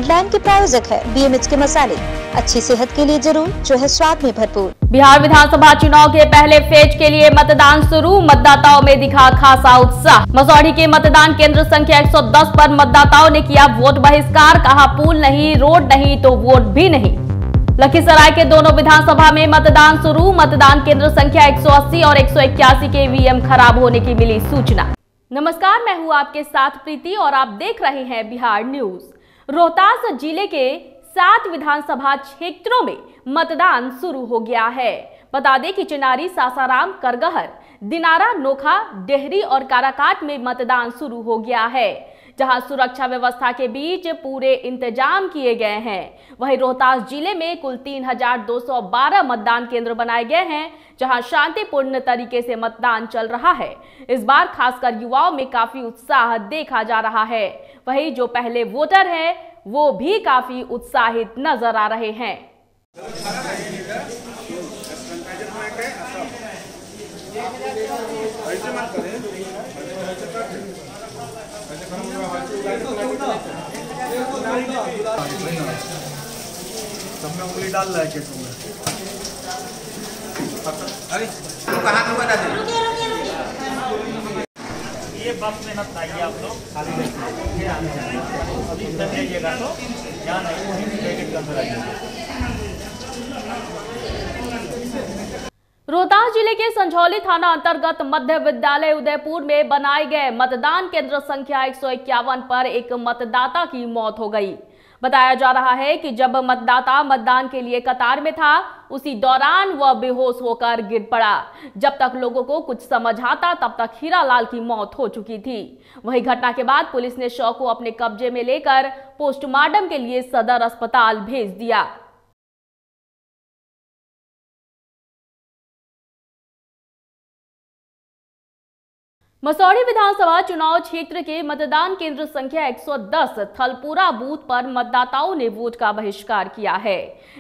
Midland के प्रायोजक है BMH के मसाले, अच्छी सेहत के लिए जरूर, जो है स्वाद में भरपूर। बिहार विधानसभा चुनाव के पहले फेज के लिए मतदान शुरू, मतदाताओं में दिखा खासा उत्साह। मसौढ़ी के मतदान केंद्र संख्या 110 पर मतदाताओं ने किया वोट बहिष्कार, कहा पुल नहीं, रोड नहीं तो वोट भी नहीं। लखीसराय के दोनों विधानसभा में मतदान शुरू, मतदान केंद्र संख्या 180 और 181 के ईवीएम खराब होने की मिली सूचना। नमस्कार, मैं हूं आपके साथ प्रीति और आप देख रहे हैं बिहार न्यूज। रोहतास जिले के 7 विधानसभा क्षेत्रों में मतदान शुरू हो गया है। बता दें कि चिनारी, सासाराम, करगहर, दिनारा, नोखा, डेहरी और काराकाट में मतदान शुरू हो गया है, जहां सुरक्षा व्यवस्था के बीच पूरे इंतजाम किए गए हैं। वहीं रोहतास जिले में कुल 3212 मतदान केंद्र बनाए गए हैं, जहां शांतिपूर्ण तरीके से मतदान चल रहा है। इस बार खासकर युवाओं में काफी उत्साह देखा जा रहा है। वहीं जो पहले वोटर हैं वो भी काफी उत्साहित नजर आ रहे हैं। उंगली डाल रहा है केस में। अरे ये बस में मत आइए आप लोग, अभी तक जाइएगा तो यहाँ नहीं, वहीं पैकेट के अंदर आइए। रोहतास जिले के संझौली थाना अंतर्गत मध्य विद्यालय उदयपुर में बनाए गए मतदान केंद्र संख्या 151 पर एक मतदाता की मौत हो गई। बताया जा रहा है कि जब मतदाता मतदान के लिए कतार में था, उसी दौरान वह बेहोश होकर गिर पड़ा। जब तक लोगों को कुछ समझ आता तब तक हीरालाल की मौत हो चुकी थी। वहीं घटना के बाद पुलिस ने शव को अपने कब्जे में लेकर पोस्टमार्टम के लिए सदर अस्पताल भेज दिया। मसौढ़ी विधानसभा चुनाव क्षेत्र के मतदान केंद्र संख्या 110 थलपुरा बूथ पर मतदाताओं ने वोट का बहिष्कार किया है।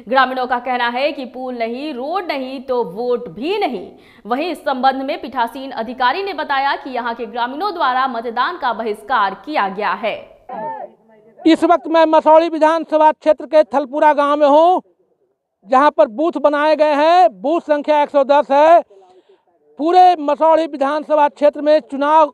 ग्रामीणों का कहना है कि पुल नहीं, रोड नहीं तो वोट भी नहीं। वहीं इस संबंध में पीठासीन अधिकारी ने बताया कि यहां के ग्रामीणों द्वारा मतदान का बहिष्कार किया गया है। इस वक्त मैं मसौढ़ी विधानसभा क्षेत्र के थलपुरा गाँव में हूँ, जहाँ पर बूथ बनाए गए हैं। बूथ संख्या 110 है। पूरे मसौढ़ी विधानसभा क्षेत्र में चुनाव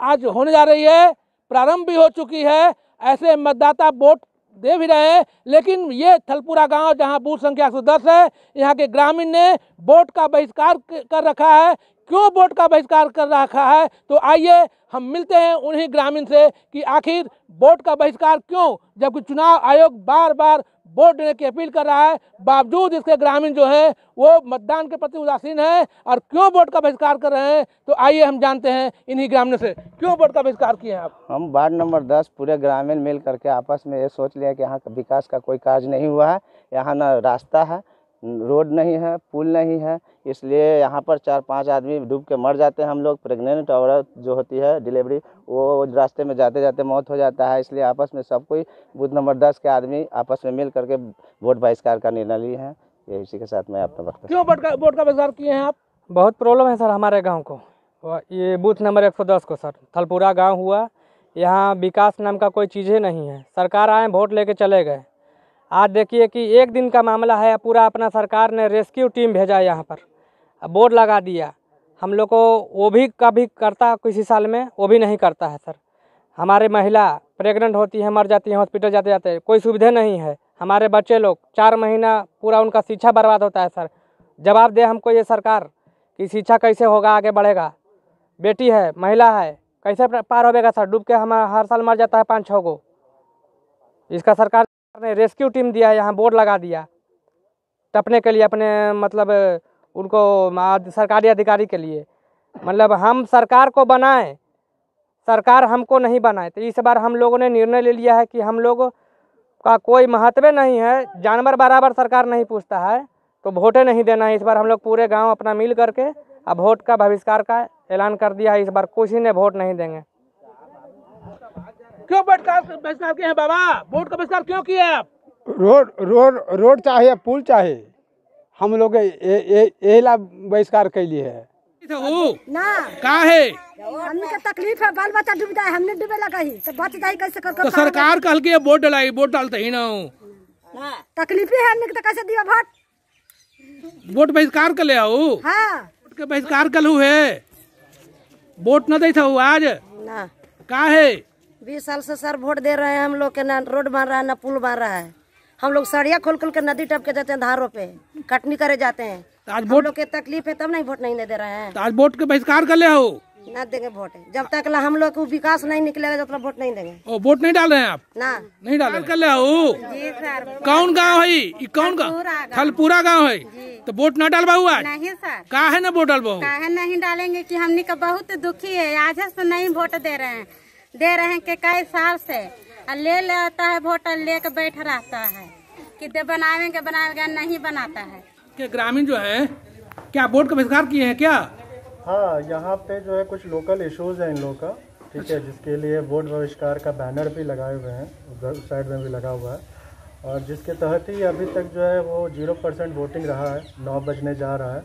आज होने जा रही है, प्रारंभ भी हो चुकी है। ऐसे मतदाता वोट दे भी रहे हैं, लेकिन ये थलपुरा गांव जहां बूथ संख्या 110 है, यहाँ के ग्रामीण ने वोट का बहिष्कार कर रखा है। क्यों वोट का बहिष्कार कर रखा है, तो आइए हम मिलते हैं उन्हीं ग्रामीण से कि आखिर वोट का बहिष्कार क्यों, जबकि चुनाव आयोग बार बार वोट देने की अपील कर रहा है, बावजूद इसके ग्रामीण जो है वो मतदान के प्रति उदासीन है और क्यों वोट का बहिष्कार कर रहे हैं। तो आइए हम जानते हैं इन्हीं ग्रामीणों से, क्यों वोट का बहिष्कार किए हैं आप? हम वार्ड नंबर 10 पूरे ग्रामीण मिल करके आपस में ये सोच लिया कि यहाँ का विकास का कोई कार्य नहीं हुआ है। यहाँ ना रास्ता है, रोड नहीं है, पुल नहीं है, इसलिए यहाँ पर 4-5 आदमी डूब के मर जाते हैं। हम लोग प्रेग्नेंट औरत जो होती है डिलीवरी, वो रास्ते में जाते जाते मौत हो जाता है। इसलिए आपस में सब कोई बूथ नंबर 10 के आदमी आपस में मिल करके वोट बहिष्कार का निर्णय लिए हैं। ये इसी के साथ मैं अपना वक्त। क्यों वोट का बहिष्कार किए हैं आप? बहुत प्रॉब्लम है सर हमारे गांव को, ये बूथ नंबर 110 को सर। थलपुरा गांव हुआ, यहाँ विकास नाम का कोई चीज़ ही नहीं है। सरकार आए, वोट लेके चले गए। आज देखिए कि एक दिन का मामला है, पूरा अपना सरकार ने रेस्क्यू टीम भेजा यहाँ पर, बोर्ड लगा दिया। हम लोग को वो भी कभी करता किसी साल में, वो भी नहीं करता है सर। हमारे महिला प्रेग्नेंट होती है, मर जाती है, हॉस्पिटल जाते जाते कोई सुविधा नहीं है। हमारे बच्चे लोग 4 महीना पूरा उनका शिक्षा बर्बाद होता है सर। जवाब दे हमको ये सरकार कि शिक्षा कैसे होगा, आगे बढ़ेगा। बेटी है, महिला है, कैसे पार होगा सर? डूब के हम हर साल मर जाता है 5-6 को। इसका सरकार ने रेस्क्यू टीम दिया है, यहाँ बोर्ड लगा दिया टपने के लिए, अपने मतलब उनको सरकारी अधिकारी के लिए। मतलब हम सरकार को बनाएं, सरकार हमको नहीं बनाए। तो इस बार हम लोगों ने निर्णय ले लिया है कि हम लोग का कोई महत्व नहीं है, जानवर बराबर सरकार नहीं पूछता है, तो वोटे नहीं देना है। इस बार हम लोग पूरे गांव अपना मिल करके अब वोट का बहिष्कार का ऐलान कर दिया है। इस बार किसी ने वोट नहीं देंगे। क्यों वोट का बहिष्कार किए हैं बाबा? वोट का बहिष्कार क्यों किए आप? रोड चाहे, पुल चाहे, हम लोग बहिष्कार कैलिए है। ना का है हमके तकलीफ है, बाल बच्चा डूब जाए, हमने डूबे लगा ही तो बच जाए कैसे कर। तो सरकार कल के वोट डलाई, वोट डालते ही ना हो, तकलीफ है हमने तो कैसे दिया वोट? वोट बहिष्कार कर ले आओ। हाँ वोट के बहिष्कार कल हुए, वोट न दे था आज ना का है। 20 साल से सर वोट दे रहे हैं हम लोग के, ना रोड बन रहा है ना पुल बन रहा है। हम लोग सड़िया खोल खोल के नदी टप के जाते हैं, धारों पे कटनी करे जाते हैं। आज वोट के तकलीफ है तब नहीं वोट नहीं दे रहे हैं। आज वोट के बहिष्कार कर ले हो, ना देंगे वोट जब तक हम लोग को विकास नहीं निकलेगा जब तक वोट नहीं देंगे। ओ वोट नहीं डाल रहे हैं आप? ना नहीं डाल रहे, कर ले हो। जी सर। कौन गाँव है? कौन गाँव? थलपुरा गाँव है। तो वोट न डालबाऊ आज? नहीं सर। का है ना वोट डालबाऊ? काहे नहीं डालेंगे कि हमने का बहुत दुखी है, आज से नहीं वोट दे रहे हैं कि कई साल से ले लेता है वोट, लेके बैठ रहता है कि दे बनावेंगे नहीं बनाता है। क्या ग्रामीण जो है क्या वोट का बहिष्कार किए हैं क्या? हाँ, यहाँ पे जो है कुछ लोकल इश्यूज हैं इन लोगों का, ठीक है, जिसके लिए वोट बहिष्कार का बैनर भी लगाए हुए हैं, उस साइड में भी लगा हुआ है, और जिसके तहत ही अभी तक जो है वो 0% वोटिंग रहा है। 9 बजने जा रहा है,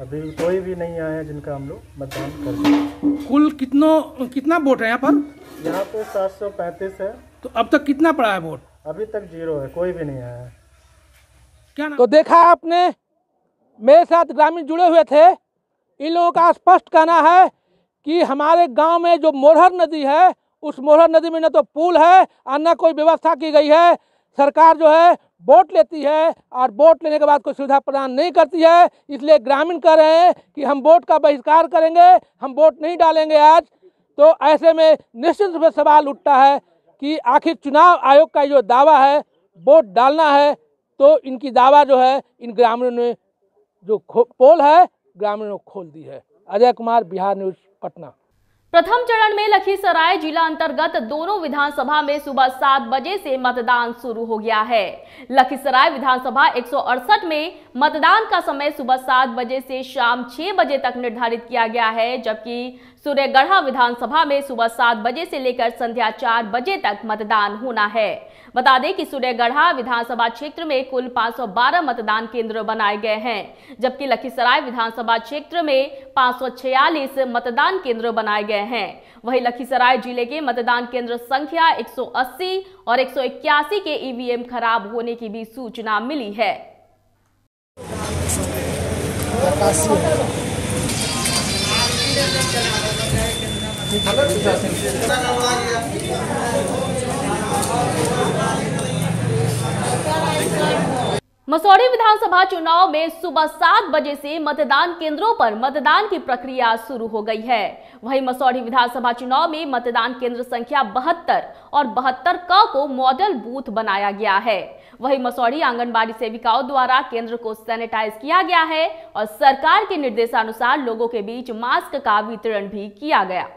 अभी कोई भी नहीं आया है जिनका हम लोग मतदान कर सकें। कुल कितना वोट है यहाँ पर? यहाँ पे 735 है। तो अब तक कितना पड़ा है वोट? अभी तक 0 है, कोई भी नहीं आया है। क्या तो देखा आपने, मेरे साथ ग्रामीण जुड़े हुए थे। इन लोगों का स्पष्ट कहना है कि हमारे गांव में जो मोरहर नदी है, उस मोरहर नदी में न तो पुल है और न कोई व्यवस्था की गई है। सरकार जो है वोट लेती है और वोट लेने के बाद कोई सुविधा प्रदान नहीं करती है। इसलिए ग्रामीण कह रहे हैं कि हम वोट का बहिष्कार करेंगे, हम वोट नहीं डालेंगे आज। तो ऐसे में निश्चित रूप से सवाल उठता है कि आखिर चुनाव आयोग का जो दावा है वोट डालना है, तो इनकी दावा जो है इन ग्रामीणों ने जो पोल है ग्रामीणों ने खोल दी है। अजय कुमार, बिहार न्यूज, पटना। प्रथम चरण में लखीसराय जिला अंतर्गत दोनों विधानसभा में सुबह 7 बजे से मतदान शुरू हो गया है। लखीसराय विधानसभा 168 में मतदान का समय सुबह 7 बजे से शाम 6 बजे तक निर्धारित किया गया है, जबकि सूर्यगढ़ा विधानसभा में सुबह 7 बजे से लेकर संध्या 4 बजे तक मतदान होना है। बता दें कि सूर्यगढ़ा विधानसभा क्षेत्र में कुल 512 मतदान केंद्र बनाए गए हैं, जबकि लखीसराय विधानसभा क्षेत्र में 546 मतदान केंद्र बनाए गए हैं। वहीं लखीसराय जिले के मतदान केंद्र संख्या 180 और 181 के ईवीएम खराब होने की भी सूचना मिली है। मसौढ़ी विधानसभा चुनाव में सुबह 7 बजे से मतदान केंद्रों पर मतदान की प्रक्रिया शुरू हो गई है। वहीं मसौढ़ी विधानसभा चुनाव में मतदान केंद्र संख्या 72 और 72 क को मॉडल बूथ बनाया गया है। वहीं मसौढ़ी आंगनबाड़ी सेविकाओं द्वारा केंद्र को सैनिटाइज किया गया है और सरकार के निर्देशानुसार लोगों के बीच मास्क का वितरण भी किया गया।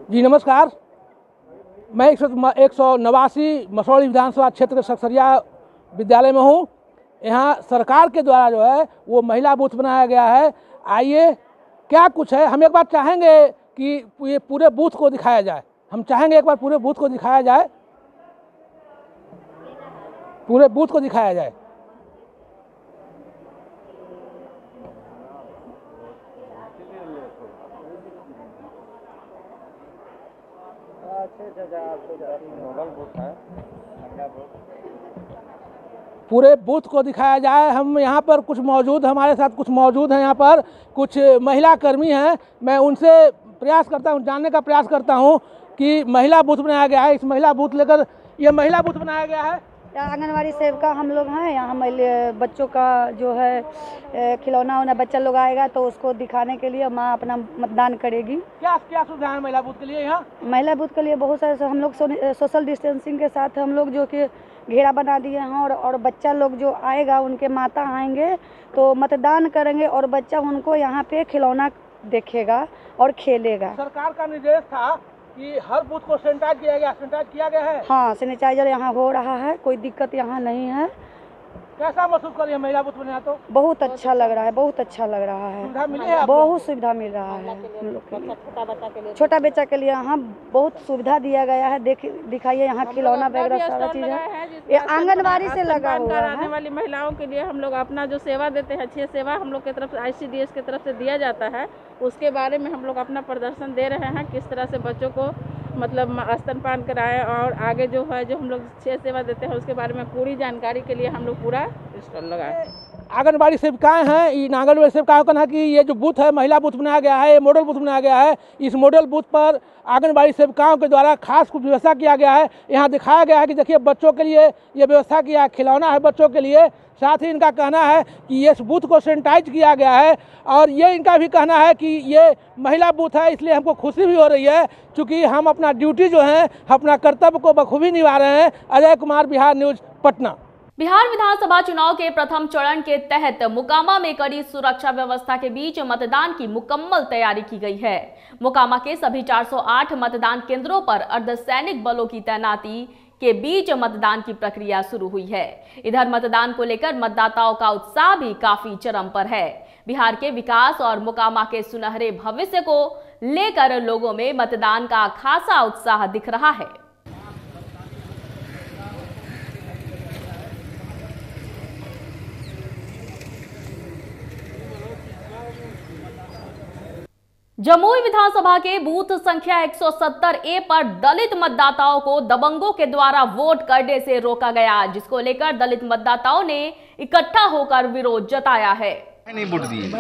जी नमस्कार, मैं 189 मसौढ़ी विधानसभा क्षेत्र के सकसरिया विद्यालय में हूँ। यहाँ सरकार के द्वारा जो है वो महिला बूथ बनाया गया है। आइए क्या कुछ है, हम एक बार चाहेंगे कि ये पूरे बूथ को दिखाया जाए। हम चाहेंगे एक बार पूरे बूथ को दिखाया जाए, पूरे बूथ को दिखाया जाए। पूरे बूथ को दिखाया जाए। हम यहाँ पर कुछ मौजूद, हमारे साथ कुछ मौजूद हैं, यहाँ पर कुछ महिला कर्मी हैं। मैं उनसे प्रयास करता हूँ, जानने का प्रयास करता हूँ कि महिला बूथ बनाया गया है, इस महिला बूथ लेकर ये महिला बूथ बनाया गया है। आंगनवाड़ी सेविका हम लोग हैं यहाँ। बच्चों का जो है खिलौना उना बच्चा लोग आएगा तो उसको दिखाने के लिए माँ अपना मतदान करेगी। क्या क्या सुविधा है महिला बूथ के लिए यहाँ? महिला बूथ के लिए बहुत सारे हम लोग सोशल डिस्टेंसिंग के साथ हम लोग जो कि घेरा बना दिए हैं और बच्चा लोग जो आएगा उनके माता आएंगे तो मतदान करेंगे और बच्चा उनको यहाँ पे खिलौना देखेगा और खेलेगा। सरकार का निर्देश था कि हर बूथ को सैनिटाइज किया गया है। हाँ, सैनिटाइजर यहाँ हो रहा है, कोई दिक्कत यहाँ नहीं है। कैसा महसूस कर रही है महिला बूथ बना? तो बहुत अच्छा लग रहा है, बहुत अच्छा लग रहा है। सुविधा मिली है? बहुत सुविधा मिल रहा है हम लोग के लिए, छोटा बच्चा के लिए यहाँ बहुत सुविधा दिया गया है। दिखाइए यहाँ खिलौना वगैरह सारा चीज़ है, ये आंगनबाड़ी से लगा हुआ है। आने वाली महिलाओं के लिए हम लोग अपना जो सेवा देते हैं, अच्छी सेवा हम लोग की तरफ से ICDS की तरफ से दिया जाता है, उसके बारे में हम लोग अपना प्रदर्शन दे रहे हैं। किस तरह से बच्चों को मतलब स्तनपान कराएं और आगे जो है जो हम लोग सेवा देते हैं उसके बारे में पूरी जानकारी के लिए हम लोग पूरा स्टॉल लगाए। आंगनबाड़ी सेविकाएं हैं, इन आंगनबाड़ी सेविकाओं का कहना है कि ये जो बूथ है महिला बूथ बनाया गया है, ये मॉडल बूथ बनाया गया है। इस मॉडल बूथ पर आंगनबाड़ी सेविकाओं के द्वारा खास कुछ व्यवस्था किया गया है। यहाँ दिखाया गया है कि देखिए बच्चों के लिए ये व्यवस्था किया है, खिलौना है बच्चों के लिए। साथ ही इनका कहना है कि ये बूथ को सैनिटाइज किया गया है और ये इनका भी कहना है कि ये महिला बूथ है, इसलिए हमको खुशी भी हो रही है क्योंकि हम अपना ड्यूटी जो है, अपना कर्तव्य को बखूबी निभा रहे हैं। अजय कुमार, बिहार न्यूज, पटना। बिहार विधानसभा चुनाव के प्रथम चरण के तहत मोकामा में कड़ी सुरक्षा व्यवस्था के बीच मतदान की मुकम्मल तैयारी की गई है। मोकामा के सभी 408 मतदान केंद्रों पर अर्धसैनिक बलों की तैनाती के बीच मतदान की प्रक्रिया शुरू हुई है। इधर मतदान को लेकर मतदाताओं का उत्साह भी काफी चरम पर है। बिहार के विकास और मोकामा के सुनहरे भविष्य को लेकर लोगों में मतदान का खासा उत्साह दिख रहा है। जमुई विधानसभा के बूथ संख्या 170A पर दलित मतदाताओं को दबंगों के द्वारा वोट करने से रोका गया, जिसको लेकर दलित मतदाताओं ने इकट्ठा होकर विरोध जताया है। नहीं वोट दिए,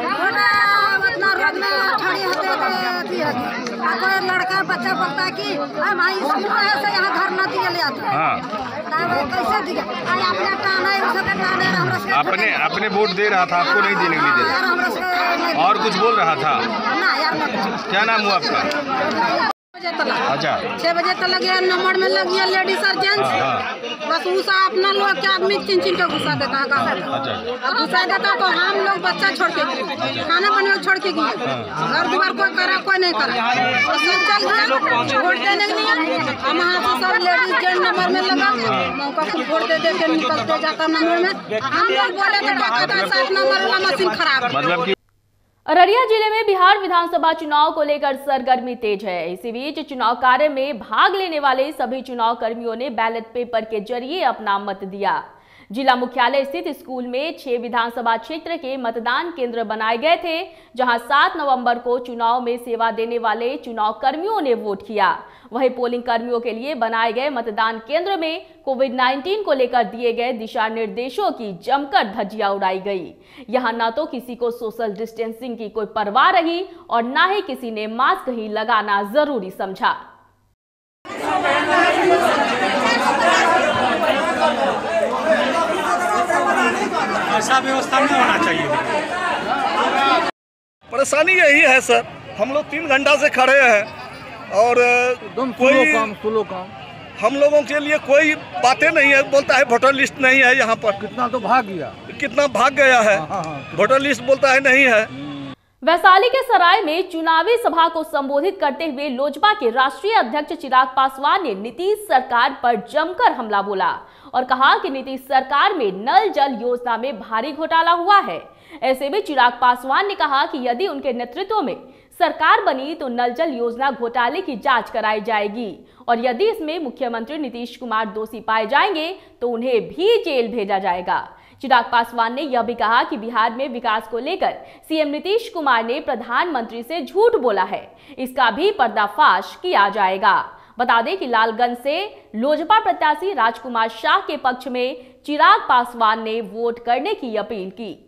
कोई लड़का बच्चा बोलता है कि हमारी स्कूल से यहाँ घर न दिया ले आता कैसे दिया? अपने वोट दे रहा था, आपको नहीं देने के लिए दे रहा और कुछ बोल रहा था। क्या नाम हुआ आपका? अच्छा 6 बजे तक लगे नंबर में लग गया लेडीज और जेंट्स, बस उसा अपना लोग के आदमी चिन के घुसा देता है। अब घुसा देता तो हम लोग बच्चा छोड़ के खाना बने छोड़ के गए, घर द्वार कोई करा कोई नहीं करा, तो सब चल गया वोट देने के लिए। हम वहाँ से सब लेडीज जेंट्स नंबर में लगा मौका को वोट दे दे के निकलते जाता नंबर में। हम लोग बोले तो 7 नंबर वाला मशीन खराब मतलब। अररिया जिले में बिहार विधानसभा चुनाव को लेकर सरगर्मी तेज है। इसी बीच चुनाव कार्य में भाग लेने वाले सभी चुनाव कर्मियों ने बैलेट पेपर के जरिए अपना मत दिया। जिला मुख्यालय स्थित स्कूल में 6 विधानसभा क्षेत्र के मतदान केंद्र बनाए गए थे, जहां 7 नवंबर को चुनाव में सेवा देने वाले चुनाव कर्मियों ने वोट किया। वहीं पोलिंग कर्मियों के लिए बनाए गए मतदान केंद्र में कोविड-19 को लेकर दिए गए दिशा निर्देशों की जमकर धज्जियां उड़ाई गई। यहां न तो किसी को सोशल डिस्टेंसिंग की कोई परवाह रही और न ही किसी ने मास्क ही लगाना जरूरी समझा। ऐसा व्यवस्था नहीं होना चाहिए। परेशानी यही है सर, हम लोग 3 घंटा से खड़े हैं और कोई काम हम लोगों के लिए कोई बातें नहीं है। बोलता है वोटर लिस्ट नहीं है यहाँ पर। कितना भाग गया है। वोटर लिस्ट बोलता है नहीं है। वैशाली के सराय में चुनावी सभा को संबोधित करते हुए लोजपा के राष्ट्रीय अध्यक्ष चिराग पासवान ने नीतीश सरकार पर जमकर हमला बोला और कहा कि नीतीश सरकार में नल जल योजना में भारी घोटाला हुआ है। ऐसे में चिराग पासवान ने कहा कि यदि उनके नेतृत्व में सरकार बनी तो नल जल योजना घोटाले की जांच कराई जाएगी और यदि इसमें मुख्यमंत्री नीतीश कुमार दोषी पाए जाएंगे तो उन्हें भी जेल भेजा जाएगा। चिराग पासवान ने यह भी कहा कि बिहार में विकास को लेकर सीएम नीतीश कुमार ने प्रधानमंत्री से झूठ बोला है, इसका भी पर्दाफाश किया जाएगा। बता दें कि लालगंज से लोजपा प्रत्याशी राजकुमार शाह के पक्ष में चिराग पासवान ने वोट करने की अपील की।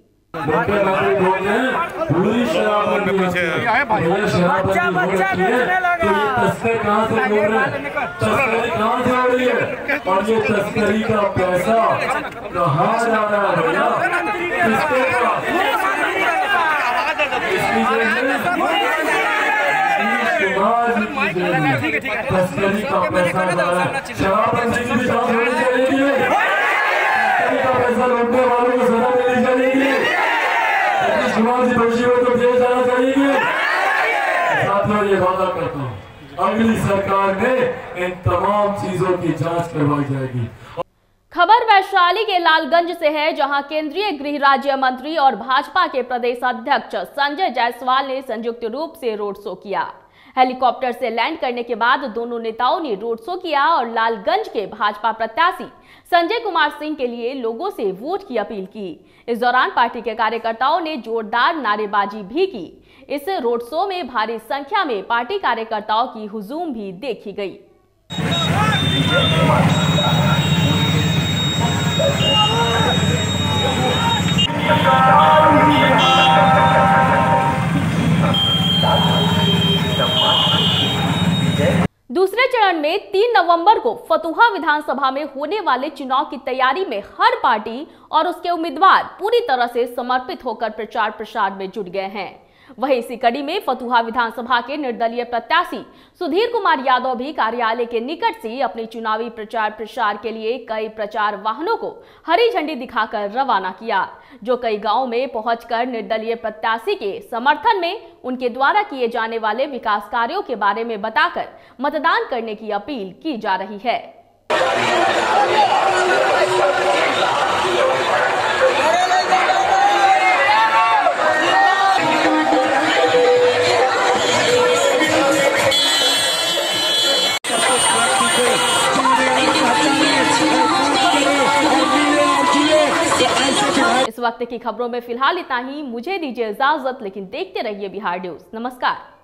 ये वादा करता हूँ अगली सरकार में इन तमाम चीजों की जांच करवाई जाएगी। खबर वैशाली के लालगंज से है, जहां केंद्रीय गृह राज्य मंत्री और भाजपा के प्रदेश अध्यक्ष संजय जायसवाल ने संयुक्त रूप से रोड शो किया। हेलीकॉप्टर से लैंड करने के बाद दोनों नेताओं ने रोड शो किया और लालगंज के भाजपा प्रत्याशी संजय कुमार सिंह के लिए लोगों से वोट की अपील की। इस दौरान पार्टी के कार्यकर्ताओं ने जोरदार नारेबाजी भी की। इस रोड शो में भारी संख्या में पार्टी कार्यकर्ताओं की हुजूम भी देखी गई। दूसरे चरण में 3 नवंबर को फतुहा विधानसभा में होने वाले चुनाव की तैयारी में हर पार्टी और उसके उम्मीदवार पूरी तरह से समर्पित होकर प्रचार प्रसार में जुट गए हैं। वहीं इसी कड़ी में फतुहा विधानसभा के निर्दलीय प्रत्याशी सुधीर कुमार यादव भी कार्यालय के निकट से अपने चुनावी प्रचार प्रसार के लिए कई प्रचार वाहनों को हरी झंडी दिखाकर रवाना किया, जो कई गांवों में पहुंचकर निर्दलीय प्रत्याशी के समर्थन में उनके द्वारा किए जाने वाले विकास कार्यों के बारे में बताकर मतदान करने की अपील की जा रही है। इस वक्त की खबरों में फिलहाल इतना ही। मुझे दीजिए इजाजत, लेकिन देखते रहिए बिहार न्यूज। नमस्कार।